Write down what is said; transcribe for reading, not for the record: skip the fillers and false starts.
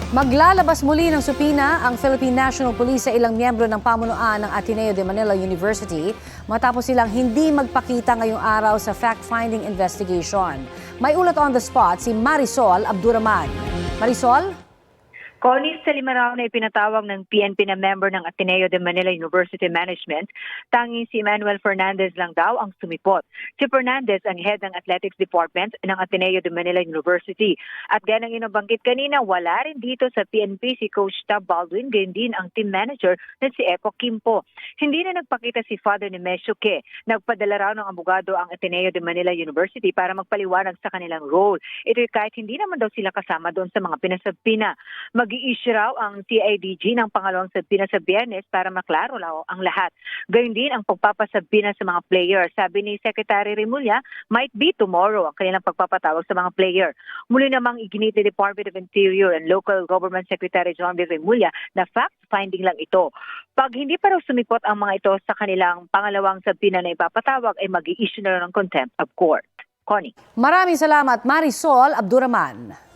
Maglalabas muli ng supina ang Philippine National Police sa ilang miyembro ng pamunuan ng Ateneo de Manila University matapos silang hindi magpakita ngayong araw sa fact-finding investigation. May ulat on the spot si Marisol Abduraman. Marisol? Connie, sa 5 raw na ipinatawag ng PNP na member ng Ateneo de Manila University Management, tanging si Emmanuel Fernandez lang daw ang sumipot. Si Fernandez ang head ng Athletics Department ng Ateneo de Manila University. At gaya ng inabanggit kanina, wala rin dito sa PNP si Coach Tab Baldwin, gayon din ang team manager na si Epo Kimpo. Hindi na nagpakita si Father Nemesio Ke. Nagpadala raw ng abogado ang Ateneo de Manila University para magpaliwanag sa kanilang role. Ito'y kahit hindi naman daw sila kasama doon sa mga pinasabpina. Mag-i-issue raw ang TIDG ng pangalawang sabpina sa Biyernes para maklaro raw ang lahat. Gayun din ang pagpapasabpina sa mga player. Sabi ni Secretary Remulla, might be tomorrow ang kanilang pagpapatawag sa mga player. Muli namang iginit ni Department of Interior and Local Government Secretary John V. Remulla na fact-finding lang ito. Pag hindi pa raw sumipot ang mga ito sa kanilang pangalawang sabpina na ipapatawag, ay mag-i-issue na raw ng contempt of court. Connie. Maraming salamat, Marisol Abduraman.